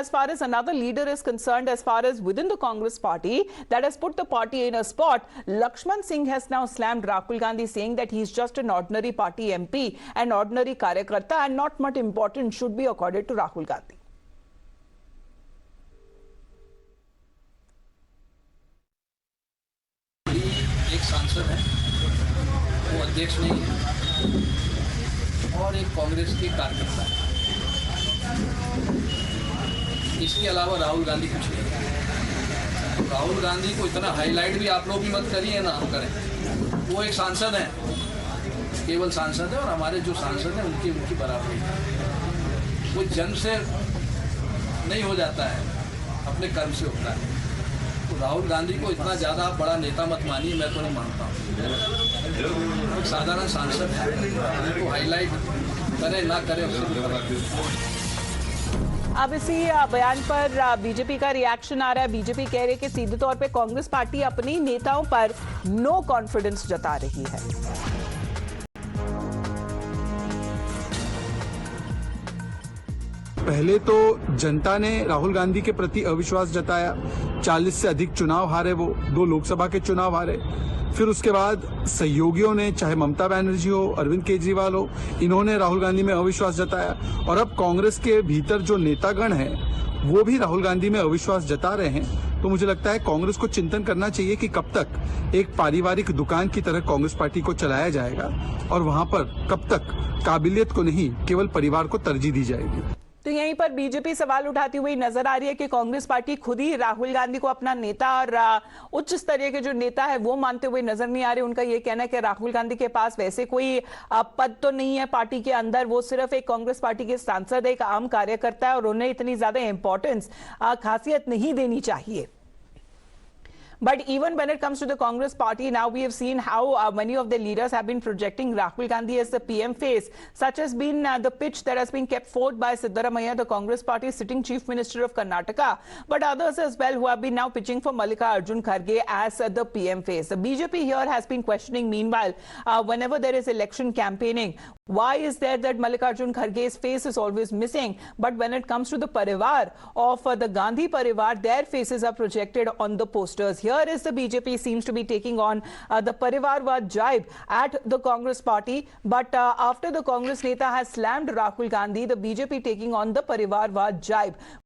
as far as another leader is concerned, as far as within the Congress party that has put the party in a spot, Lakshman Singh has now slammed Rahul Gandhi, saying that he's just an ordinary party MP, an ordinary karyakarta, and not much importance should be accorded to Rahul Gandhi. एक सांसद है, वो अध्यक्ष नहीं है, और एक कांग्रेस की कार्यकर्ता है। इसके अलावा राहुल गांधी कुछ नहीं है। राहुल गांधी को इतना हाईलाइट भी आप लोग भी मत करिए ना हम करें। वो एक सांसद है, केवल सांसद है, और हमारे जो सांसद हैं उनकी बराबरी है। वो जन से नहीं हो जाता है, अपने कर्म से होता है। तो राहुल गांधी को इतना ज़्यादा आप बड़ा नेता मत मानिए, मैं तो नहीं मानता हूँ। एक साधारण सांसद है, उनको हाईलाइट करे ना करे उससे। अब इसी बयान पर बीजेपी का रिएक्शन आ रहा है। बीजेपी कह रही है कि सीधे तौर पे कांग्रेस पार्टी अपनी नेताओं पर नो कॉन्फिडेंस जता रही है। पहले तो जनता ने राहुल गांधी के प्रति अविश्वास जताया, 40 से अधिक चुनाव हारे, वो 2 लोकसभा के चुनाव हारे। फिर उसके बाद सहयोगियों ने, चाहे ममता बनर्जी हो, अरविंद केजरीवाल हो, इन्होंने राहुल गांधी में अविश्वास जताया। और अब कांग्रेस के भीतर जो नेतागण हैं वो भी राहुल गांधी में अविश्वास जता रहे हैं। तो मुझे लगता है कांग्रेस को चिंतन करना चाहिए कि कब तक एक पारिवारिक दुकान की तरह कांग्रेस पार्टी को चलाया जाएगा और वहां पर कब तक काबिलियत को नहीं, केवल परिवार को तरजीह दी जाएगी। तो यहीं पर बीजेपी सवाल उठाती हुई नजर आ रही है कि कांग्रेस पार्टी खुद ही राहुल गांधी को अपना नेता और उच्च स्तरीय के जो नेता है वो मानते हुए नजर नहीं आ रहे। उनका ये कहना है कि राहुल गांधी के पास वैसे कोई पद तो नहीं है पार्टी के अंदर, वो सिर्फ एक कांग्रेस पार्टी के सांसद, एक आम कार्यकर्ता है और उन्हें इतनी ज्यादा इंपॉर्टेंस, खासियत नहीं देनी चाहिए। But even when it comes to the Congress party, now we have seen how many of the leaders have been projecting Rahul Gandhi as the PM face. Such has been the pitch that has been kept forth by Siddaramaiah, the Congress party sitting Chief Minister of Karnataka, but others as well who have been now pitching for Mallikarjun Kharge as the PM face. The BJP here has been questioning, meanwhile, whenever there is election campaigning, why is there that Mallikarjun Kharge's face is always missing? But when it comes to the parivar of the Gandhi parivar, their faces are projected on the posters. Here is the BJP seems to be taking on the Parivarvad jibe at the Congress party. But after the Congress neta has slammed Rahul Gandhi, the BJP taking on the Parivarvad jibe.